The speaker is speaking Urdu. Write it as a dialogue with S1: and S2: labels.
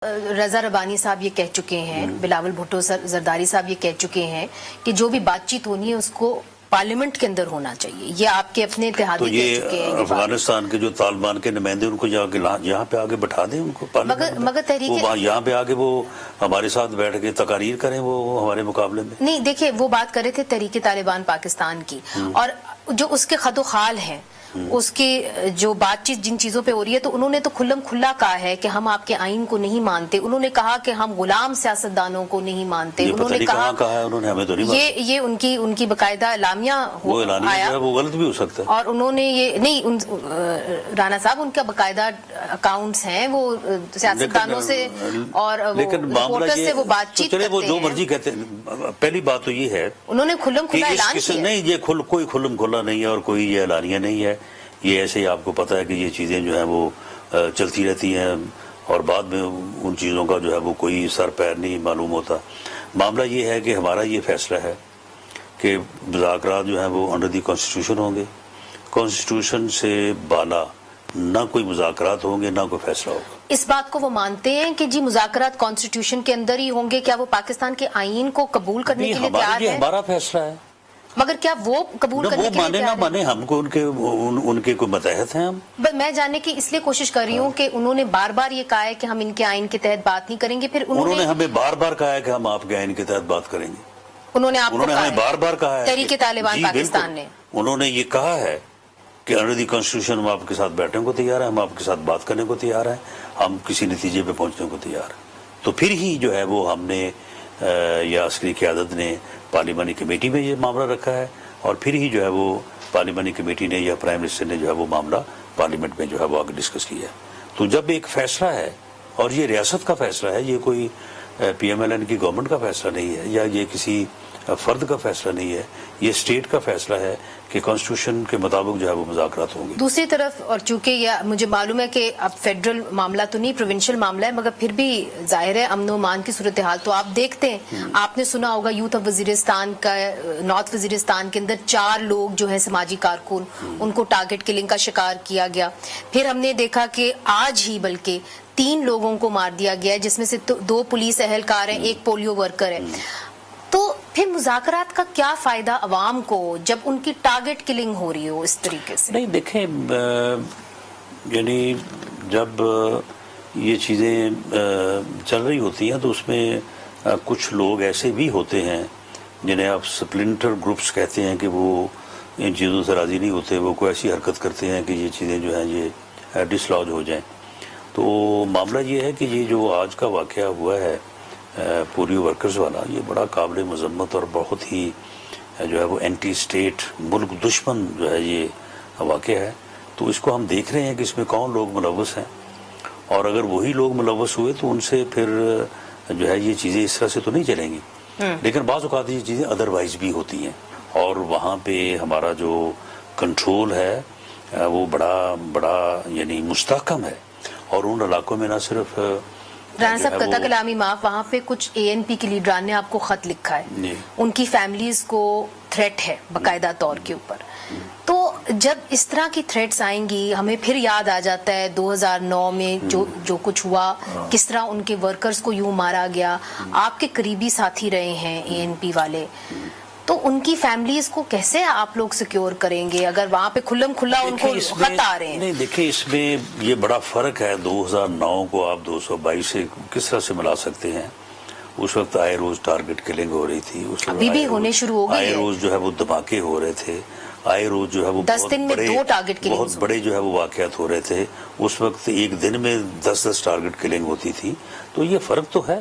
S1: رضا ربانی صاحب یہ کہہ چکے ہیں، بلاول بھٹو زرداری صاحب یہ کہہ چکے ہیں کہ جو بھی بات چیت ہونی ہے اس کو پارلیمنٹ کے اندر ہونا چاہیے. یہ آپ کے اپنے اتحادی کہہ چکے ہیں.
S2: افغانستان کے جو طالبان کے نمائندے ان کو یہاں پہ آگے بٹھا دیں، ان کو
S1: مگر تحریک
S2: یہاں پہ آگے وہ ہمارے ساتھ بیٹھ کے تقاریر کریں وہ ہمارے مقابلے میں.
S1: نہیں دیکھیں، وہ بات کر رہے تھے تحریک طالبان پاکستان کی، اور جو اس کے خد و خال ہیں، اس کی جو بات چیت جن چیزوں پہ ہو رہی ہے، تو انہوں نے تو کھلم کھلا کہا ہے کہ ہم آپ کے آئین کو نہیں مانتے. انہوں نے کہا کہ ہم غلام سیاستدانوں کو نہیں مانتے. انہوں نے کہا
S2: انہوں نے ہمیں تو نہیں
S1: یہ ان کی باقاعدہ اعلامیہ آیا،
S2: وہ غلط بھی ہو سکتا ہے.
S1: اور انہوں نے یہ نہیں، رانا صاحب ان کا باقاعدہ اکاؤنٹس ہیں، وہ سیاستدانوں سے اور رپورٹر سے وہ بات چیت کرتے ہیں.
S2: وہ جو مرضی کہتے ہیں. پہلی بات تو یہ ہے
S1: انہوں نے کھلم کھلا اعلان کیا.
S2: نہیں، یہ کوئی کھلم کھلا نہیں ہے اور کوئی یہ اعلانیہ نہیں ہے. یہ ایسے ہی آپ کو پتا ہے کہ یہ چیزیں جو ہیں وہ چلتی رہتی ہیں اور بعد میں ان چیزوں کا جو ہے وہ کوئی سر پیر نہیں معلوم ہوتا. معاملہ یہ ہے کہ ہمارا یہ فیصلہ ہے کہ مذاکرات جو ہیں وہ انڈر دی کانسٹیٹیوشن ہوں گے. کانسٹیٹیوشن سے بالا نہ کوئی مذاکرات ہوں گے، نہ کوئی فیصلہ ہوگا.
S1: اس بات کو وہ مانتے ہیں کہ جی مذاکرات کانسٹیٹیوشن کے اندر ہی ہوں گے؟ کیا وہ پاکستان کے آئین کو قبول کرنے کے لیے تیار ہے؟
S2: ہمارا فیصلہ ہے.
S1: مگر کیا وہ قبول کرنے کے لیے
S2: مانے نہ مانے، ہم کو ان کے کوئی متحد ہیں. ہم میں
S1: جاننے کی اس لیے کوشش کر رہی ہوں کہ انہوں نے بار بار یہ کہا ہے کہ ہم ان کے آئین کے تحت بات نہیں کریں گے. پھر انہوں نے ہمیں
S2: بار بار کہا ہے کہ ہم آپ کے آئین کے تحت بات کریں گے.
S1: انہوں نے ہمیں
S2: بار بار کہا ہے،
S1: تحریک طالبان پاکستان نے
S2: انہوں نے یہ کہا ہے کہ انڈر دی کانسٹیٹیوشن ہم آپ کے ساتھ بیٹھنے کو تیار ہیں، ہم آپ کے ساتھ بات کرنے کو تیار ہیں، ہم کسی نتیجے پہ پہنچنے کو تیار ہیں. تو پھر ہی جو ہے وہ ہم نے یا عسکری قیادت نے پارلیمانی کمیٹی میں یہ معاملہ رکھا ہے، اور پھر ہی جو ہے وہ پارلیمانی کمیٹی نے یا پرائم منسٹر نے جو ہے وہ معاملہ پارلیمنٹ میں جو ہے وہ آگے ڈسکس کیا ہے. تو جب ایک فیصلہ ہے، اور یہ ریاست کا فیصلہ ہے، یہ کوئی پی ایم ایل این کی گورنمنٹ کا فیصلہ نہیں ہے، یا یہ کسی فرد کا فیصلہ نہیں ہے، یہ اسٹیٹ کا فیصلہ ہے کہ کانسٹیٹیوشن کے مطابق جو ہے وہ مذاکرات ہوں گے.
S1: دوسری طرف، اور چونکہ یہ مجھے معلوم ہے کہ اب فیڈرل معاملہ تو نہیں، پروونشل معاملہ ہے، مگر پھر بھی ظاہر ہے امن و امان کی صورتحال تو آپ دیکھتے ہیں. آپ نے سنا ہوگا یوتھ آف وزیرستان کا، نارتھ وزیرستان کے اندر 4 لوگ جو ہیں سماجی کارکن، ان کو ٹارگٹ کلنگ کا شکار کیا گیا. پھر ہم نے دیکھا کہ آج ہی بلکہ 3 لوگوں کو مار دیا گیا ہے، جس میں سے 2 پولیس اہلکار ہیں، 1 پولیو ورکر ہے. تو پھر مذاکرات کا کیا فائدہ عوام کو جب ان کی ٹارگٹ کلنگ ہو رہی ہو اس طریقے سے؟
S2: نہیں دیکھیں، یعنی جب یہ چیزیں چل رہی ہوتی ہیں تو اس میں کچھ لوگ ایسے بھی ہوتے ہیں جنہیں آپ سپلنٹر گروپس کہتے ہیں کہ وہ ان چیزوں سے راضی نہیں ہوتے، وہ کوئی ایسی حرکت کرتے ہیں کہ یہ چیزیں جو ہیں یہ ڈسلوج ہو جائیں. تو معاملہ یہ ہے کہ یہ جو آج کا واقعہ ہوا ہے پولیو ورکرز والا، یہ بڑا قابل مذمت اور بہت ہی جو ہے وہ اینٹی اسٹیٹ، ملک دشمن جو ہے یہ واقعہ ہے. تو اس کو ہم دیکھ رہے ہیں کہ اس میں کون لوگ ملوث ہیں، اور اگر وہی لوگ ملوث ہوئے تو ان سے پھر جو ہے یہ چیزیں اس طرح سے تو نہیں چلیں گی. لیکن بعض اوقات یہ چیزیں ادروائز بھی ہوتی ہیں، اور وہاں پہ ہمارا جو کنٹرول ہے وہ بڑا یعنی مستحکم ہے. اور ان علاقوں میں نہ صرف
S1: رانا صاحب قطع کلامی معاف، وہاں پہ کچھ اے این پی کے لیڈران نے آپ کو خط لکھا ہے، ان کی فیملیز کو تھریٹ ہے باقاعدہ طور کے اوپر. تو جب اس طرح کی تھریٹس آئیں گی، ہمیں پھر یاد آ جاتا ہے 2009 میں جو کچھ ہوا، کس طرح ان کے ورکرز کو یوں مارا گیا. آپ کے قریبی ساتھی رہے ہیں اے این پی والے، تو ان کی فیملیز کو کیسے آپ لوگ سیکیور کریں گے اگر وہاں پہ کھلم کھلا ان کو خط آ رہے ہیں؟
S2: نہیں دیکھیں، اس میں یہ بڑا فرق ہے. 2009 کو آپ 222 سے کس طرح سے ملا سکتے ہیں؟ اس وقت آئے روز ٹارگٹ کلنگ ہو رہی تھی،
S1: ابھی بھی ہونے شروع ہو گئی،
S2: آئے روز جو ہے وہ دھماکے ہو رہے تھے، آئے روز جو ہے وہ
S1: 10 دن میں 2 ٹارگٹ کلنگ،
S2: بہت بڑے جو ہے وہ واقعات ہو رہے تھے. اس وقت ایک دن میں 10 ٹارگٹ کلنگ ہوتی تھی. تو یہ فرق تو ہے.